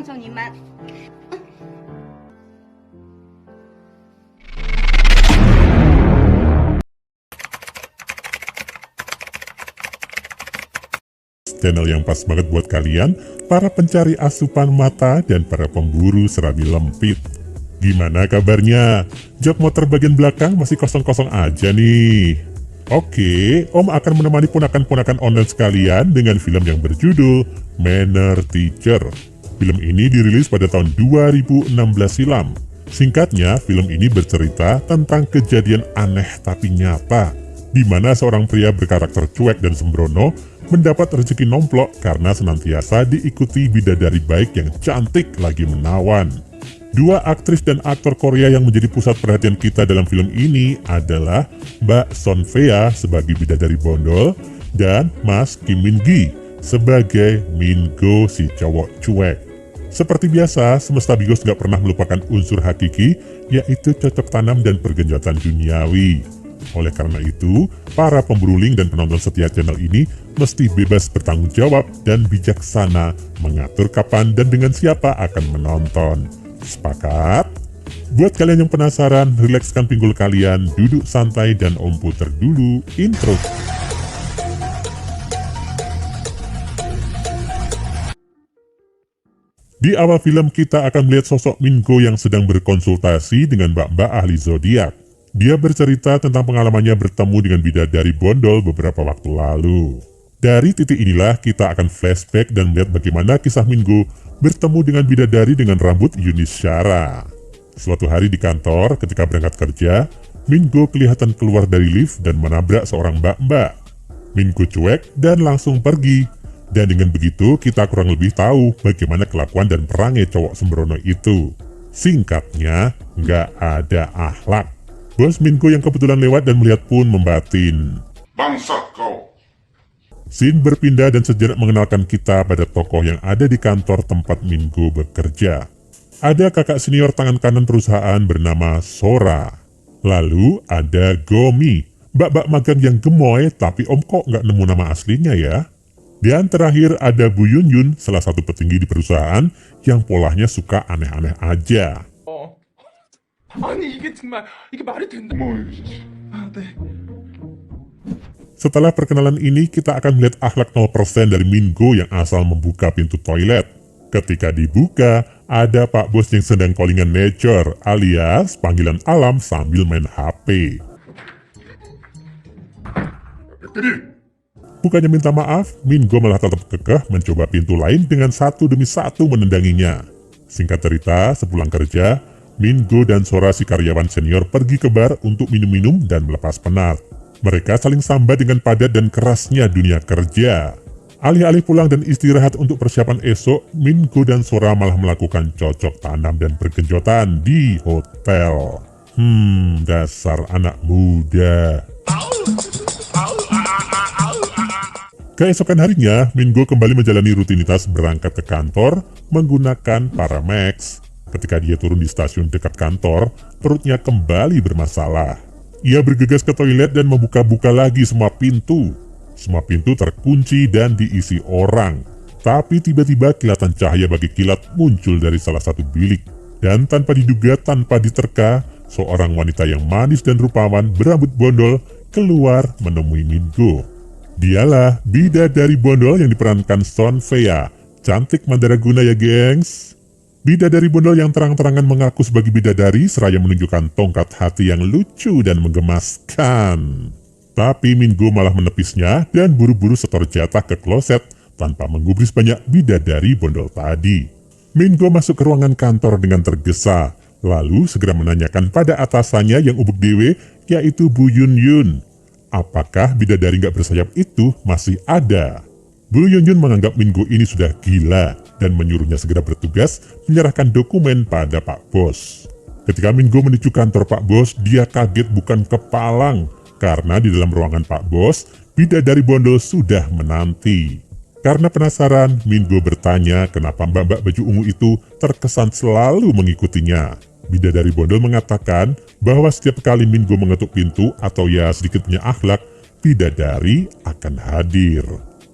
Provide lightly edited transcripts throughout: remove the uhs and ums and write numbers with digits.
求你们。Channel yang pas banget buat kalian, para pencari asupan mata dan para pemburu serabi lempit. Gimana kabarnya? Jok motor bagian belakang masih kosong-kosong aja nih. Oke, Om akan menemani ponakan-ponakan online sekalian dengan film yang berjudul Manner Teacher. Film ini dirilis pada tahun 2016 silam. Singkatnya, film ini bercerita tentang kejadian aneh tapi nyata, di mana seorang pria berkarakter cuek dan sembrono mendapat rezeki nomplok karena senantiasa diikuti bidadari baik yang cantik lagi menawan. Dua aktris dan aktor Korea yang menjadi pusat perhatian kita dalam film ini adalah Mbak Son Fea sebagai bidadari bondol dan Mas Kim Min Gi sebagai Min Go si cowok cuek. Seperti biasa, semesta Bigos gak pernah melupakan unsur hakiki, yaitu cocok tanam dan pergenjatan duniawi. Oleh karena itu, para pemburu link dan penonton setia channel ini mesti bebas bertanggung jawab dan bijaksana mengatur kapan dan dengan siapa akan menonton. Sepakat? Buat kalian yang penasaran, rilekskan pinggul kalian, duduk santai dan Om puter dulu intro. Di awal film kita akan melihat sosok Min Go yang sedang berkonsultasi dengan mbak-mbak ahli zodiak. Dia bercerita tentang pengalamannya bertemu dengan bidadari bondol beberapa waktu lalu. Dari titik inilah kita akan flashback dan melihat bagaimana kisah Min Go bertemu dengan bidadari dengan rambut Yunis Syara. Suatu hari di kantor, ketika berangkat kerja, Min Go kelihatan keluar dari lift dan menabrak seorang mbak-mbak. Min Go cuek dan langsung pergi. Dan dengan begitu, kita kurang lebih tahu bagaimana kelakuan dan perangai cowok sembrono itu. Singkatnya, nggak ada akhlak. Bos Min Go yang kebetulan lewat dan melihat pun membatin. Bangsat kau! Scene berpindah dan sejenak mengenalkan kita pada tokoh yang ada di kantor tempat Min Go bekerja. Ada kakak senior tangan kanan perusahaan bernama Sora. Lalu ada Gomi, mbak-mbak magang yang gemoy tapi om kok nggak nemu nama aslinya ya. Dan terakhir ada Bu Yun Yun, salah satu petinggi di perusahaan yang polanya suka aneh-aneh aja. 아니 이게 말이 된다. Setelah perkenalan ini, kita akan melihat akhlak 0% dari Min Go yang asal membuka pintu toilet. Ketika dibuka, ada Pak Bos yang sedang callingan nature alias panggilan alam sambil main HP. Bukannya minta maaf, Min Go malah tetap kekeh mencoba pintu lain dengan satu demi satu menendanginya. Singkat cerita, sepulang kerja, Min Go dan Sora si karyawan senior pergi ke bar untuk minum-minum dan melepas penat. Mereka saling sambat dengan padat dan kerasnya dunia kerja. Alih-alih pulang dan istirahat untuk persiapan esok, Min Go dan Sora malah melakukan cocok tanam dan bergenjotan di hotel. Dasar anak muda. Keesokan harinya, Min Go kembali menjalani rutinitas berangkat ke kantor menggunakan Paramax. Ketika dia turun di stasiun dekat kantor, perutnya kembali bermasalah. Ia bergegas ke toilet dan membuka-buka lagi semua pintu. Semua pintu terkunci dan diisi orang. Tapi tiba-tiba kilatan cahaya bagi kilat muncul dari salah satu bilik. Dan tanpa diduga, tanpa diterka, seorang wanita yang manis dan rupawan berambut bondol keluar menemui Min Go. Dialah bidadari bondol yang diperankan Son Fea. Cantik mandaraguna ya gengs. Bidadari bondol yang terang-terangan mengaku sebagai bidadari seraya menunjukkan tongkat hati yang lucu dan menggemaskan. Tapi Min Go malah menepisnya dan buru-buru setor jatah ke kloset tanpa menggubris banyak bidadari bondol tadi. Min Go masuk ke ruangan kantor dengan tergesa, lalu segera menanyakan pada atasannya yang ubuk dewe, yaitu Bu Yun Yun. Apakah bidadari nggak bersayap itu masih ada? Bu Yun Yun menganggap Min Go ini sudah gila dan menyuruhnya segera bertugas menyerahkan dokumen pada Pak Bos. Ketika Min Go menuju kantor Pak Bos, dia kaget bukan kepalang karena di dalam ruangan Pak Bos, bidadari bondol sudah menanti. Karena penasaran, Min Go bertanya kenapa mbak-mbak baju ungu itu terkesan selalu mengikutinya. Bidadari bondol mengatakan bahwa setiap kali Min Go mengetuk pintu atau ya sedikit punya akhlak, bidadari akan hadir.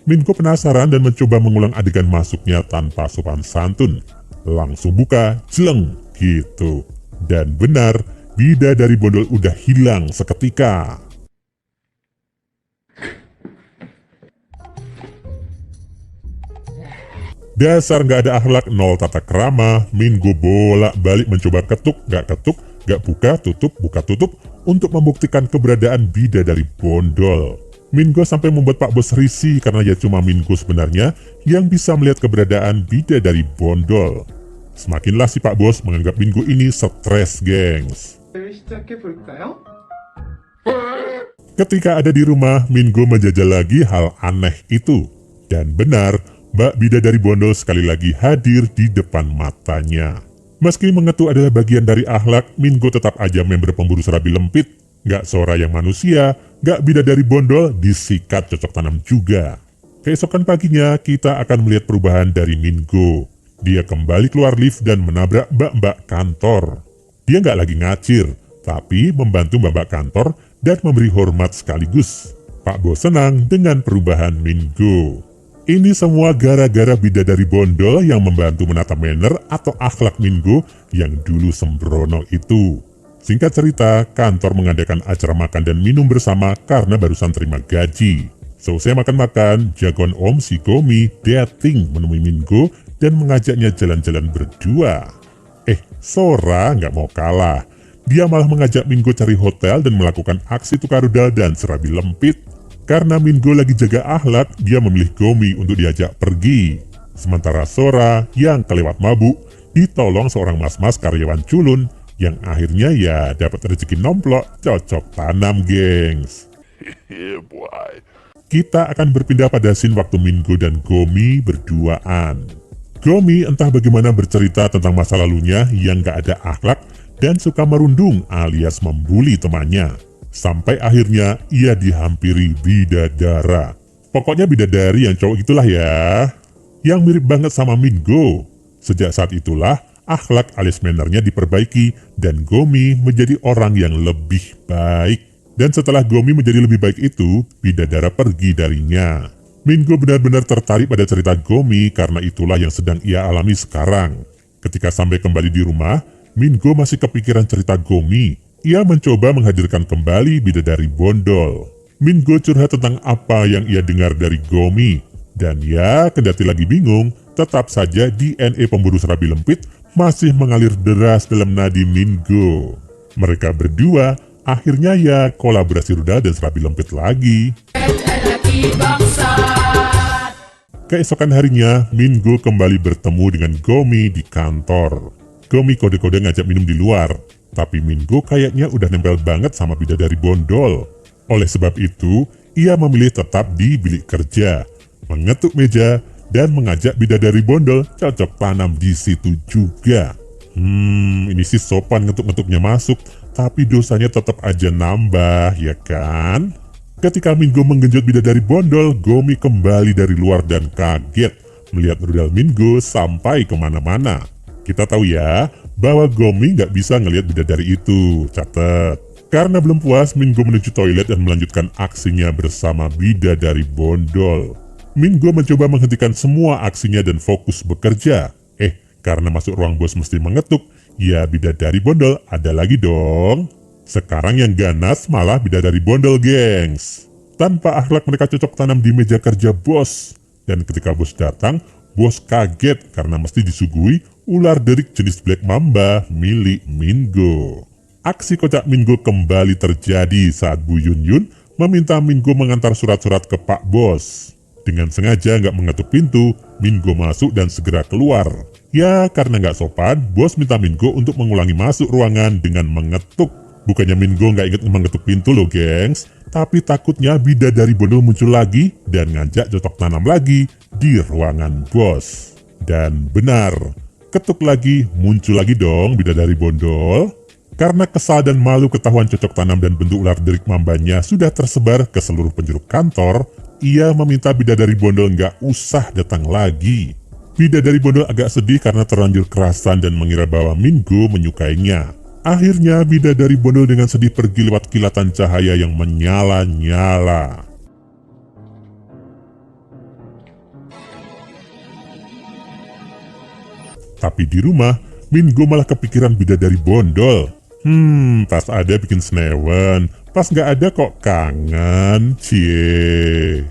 Min Go penasaran dan mencoba mengulang adegan masuknya tanpa sopan santun. langsung buka, jeleng, gitu. Dan benar, bidadari bondol udah hilang seketika. Dasar nggak ada akhlak, nol tata krama, Mingo bolak-balik mencoba ketuk, gak buka tutup, untuk membuktikan keberadaan bidadari bondol. Mingo sampai membuat Pak Bos risih karena ya cuma Mingo sebenarnya yang bisa melihat keberadaan bidadari bondol. Semakinlah si Pak Bos menganggap Mingo ini stres, gengs. 시작해볼까요? Ketika ada di rumah, Mingo menjajal lagi hal aneh itu. Dan benar, Mbak Bidadari Bondol sekali lagi hadir di depan matanya. Meski mengetuk adalah bagian dari akhlak, Mingo tetap aja member pemburu serabi lempit. Gak Sora yang manusia, gak Bidadari Bondol disikat cocok tanam juga. Keesokan paginya, kita akan melihat perubahan dari Mingo. Dia kembali keluar lift dan menabrak mbak-mbak kantor. Dia gak lagi ngacir, tapi membantu mbak-mbak kantor dan memberi hormat sekaligus. Pak Bos senang dengan perubahan Mingo. Ini semua gara-gara Bidadari Bondol yang membantu menata manner atau akhlak Mingo yang dulu sembrono itu. Singkat cerita, kantor mengadakan acara makan dan minum bersama karena barusan terima gaji. Selesai makan-makan, jagoan Om si Gomi dating menemui Mingo dan mengajaknya jalan-jalan berdua. Sora nggak mau kalah. Dia malah mengajak Mingo cari hotel dan melakukan aksi tukar rudal dan serabi lempit. Karena Mingo lagi jaga akhlak, dia memilih Gomi untuk diajak pergi. Sementara Sora yang kelewat mabuk, ditolong seorang mas-mas karyawan culun, yang akhirnya ya dapat rezeki nomplok cocok tanam, gengs. Kita akan berpindah pada scene waktu Mingo dan Gomi berduaan. Gomi entah bagaimana bercerita tentang masa lalunya yang gak ada akhlak dan suka merundung alias membuli temannya. Sampai akhirnya ia dihampiri bidadara. Pokoknya bidadari yang cowok itulah ya. Yang mirip banget sama Mingo. Sejak saat itulah, akhlak alias mannernya diperbaiki dan Gomi menjadi orang yang lebih baik. Dan setelah Gomi menjadi lebih baik itu, bidadara pergi darinya. Mingo benar-benar tertarik pada cerita Gomi karena itulah yang sedang ia alami sekarang. Ketika sampai kembali di rumah, Mingo masih kepikiran cerita Gomi. Ia mencoba menghadirkan kembali Bidadari Bondol. Mingo curhat tentang apa yang ia dengar dari Gomi. Dan ya, kendati lagi bingung, tetap saja DNA pemburu serabi lempit masih mengalir deras dalam nadi Mingo. Mereka berdua akhirnya ya kolaborasi rudal dan serabi lempit lagi. Keesokan harinya, Mingo kembali bertemu dengan Gomi di kantor. Gomi kode-kode ngajak minum di luar. Tapi Mingo kayaknya udah nempel banget sama Bidadari Bondol. Oleh sebab itu, ia memilih tetap di bilik kerja, mengetuk meja, dan mengajak Bidadari Bondol cocok tanam di situ juga. Ini sih sopan ngetuk-ngetuknya masuk, tapi dosanya tetap aja nambah, ya kan? Ketika Mingo menggenjot Bidadari Bondol, Gomi kembali dari luar dan kaget melihat rudal Mingo sampai kemana-mana. Kita tahu ya, bahwa Gomi nggak bisa ngelihat bidadari itu, catat. Karena belum puas, Mingo menuju toilet dan melanjutkan aksinya bersama Bidadari Bondol. Mingo mencoba menghentikan semua aksinya dan fokus bekerja. Karena masuk ruang bos mesti mengetuk, ya Bidadari Bondol ada lagi dong. Sekarang yang ganas malah Bidadari Bondol, gengs. Tanpa akhlak mereka cocok tanam di meja kerja bos. Dan ketika bos datang, bos kaget karena mesti disuguhi ular derik jenis Black Mamba milik Mingo. Aksi kocak Mingo kembali terjadi saat Bu Yun Yun meminta Mingo mengantar surat-surat ke Pak Bos. Dengan sengaja nggak mengetuk pintu, Mingo masuk dan segera keluar. Ya, karena nggak sopan, bos minta Mingo untuk mengulangi masuk ruangan dengan mengetuk. Bukannya Mingo nggak inget mengetuk pintu loh, gengs. Tapi takutnya Bidadari Bondol muncul lagi dan ngajak cocok tanam lagi di ruangan bos. Dan benar, ketuk lagi, muncul lagi dong Bidadari Bondol. Karena kesal dan malu ketahuan cocok tanam dan bentuk ular derik mambanya sudah tersebar ke seluruh penjuru kantor, ia meminta Bidadari Bondol nggak usah datang lagi. Bidadari Bondol agak sedih karena terlanjur kerasan dan mengira bahwa Mingo menyukainya. Akhirnya Bidadari Bondol dengan sedih pergi lewat kilatan cahaya yang menyala-nyala. Tapi di rumah, Mingo malah kepikiran bidadari bondol. Pas ada bikin senewen, pas nggak ada kok kangen, cie.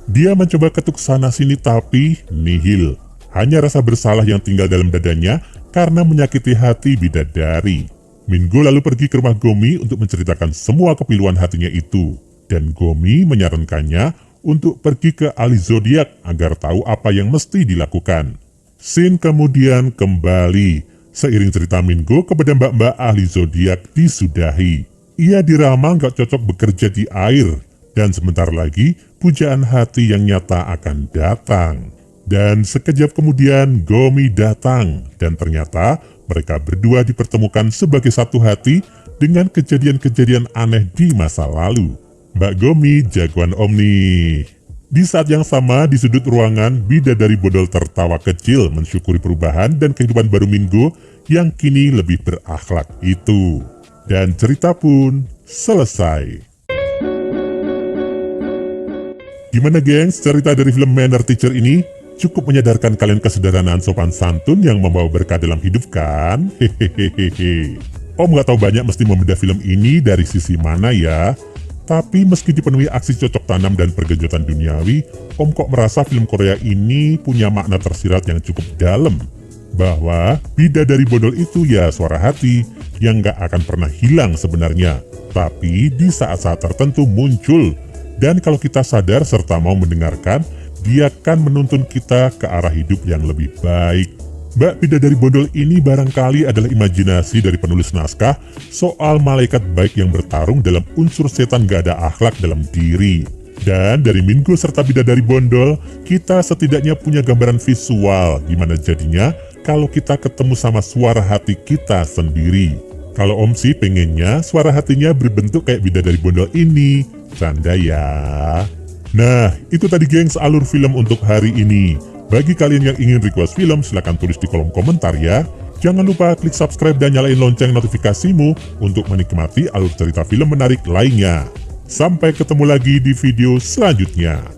Dia mencoba ketuk sana sini tapi nihil. Hanya rasa bersalah yang tinggal dalam dadanya karena menyakiti hati bidadari. Mingo lalu pergi ke rumah Gomi untuk menceritakan semua kepiluan hatinya itu. Dan Gomi menyarankannya untuk pergi ke ahli zodiak agar tahu apa yang mesti dilakukan. Scene kemudian kembali. Seiring cerita Mingo kepada mbak-mbak ahli zodiak disudahi. Ia diramal gak cocok bekerja di air. Dan sebentar lagi pujaan hati yang nyata akan datang. Dan sekejap kemudian Gomi datang. Dan ternyata mereka berdua dipertemukan sebagai satu hati dengan kejadian-kejadian aneh di masa lalu. Mbak Gomi jagoan om nih. Di saat yang sama di sudut ruangan, bidadari bodol tertawa kecil mensyukuri perubahan dan kehidupan baru Mingo yang kini lebih berakhlak itu. Dan cerita pun selesai. Gimana gengs, cerita dari film Manner Teacher ini? Cukup menyadarkan kalian kesederhanaan sopan santun yang membawa berkah dalam hidup kan? Hehehehe. Om gak tahu banyak mesti membedah film ini dari sisi mana ya. Tapi meski dipenuhi aksi cocok tanam dan pergejotan duniawi, Om kok merasa film Korea ini punya makna tersirat yang cukup dalam. Bahwa bidadari bodol itu ya suara hati yang gak akan pernah hilang sebenarnya. Tapi di saat-saat tertentu muncul. Dan kalau kita sadar serta mau mendengarkan, dia akan menuntun kita ke arah hidup yang lebih baik. Mbak bidadari bodol ini barangkali adalah imajinasi dari penulis naskah soal malaikat baik yang bertarung dalam unsur setan gak ada akhlak dalam diri. Dan dari Mingo serta bidadari bondol, kita setidaknya punya gambaran visual gimana jadinya kalau kita ketemu sama suara hati kita sendiri. Kalau Om sih pengennya suara hatinya berbentuk kayak bidadari bondol ini. Canda ya. Nah, itu tadi gengs alur film untuk hari ini. Bagi kalian yang ingin request film, silahkan tulis di kolom komentar ya. Jangan lupa klik subscribe dan nyalain lonceng notifikasimu untuk menikmati alur cerita film menarik lainnya. Sampai ketemu lagi di video selanjutnya.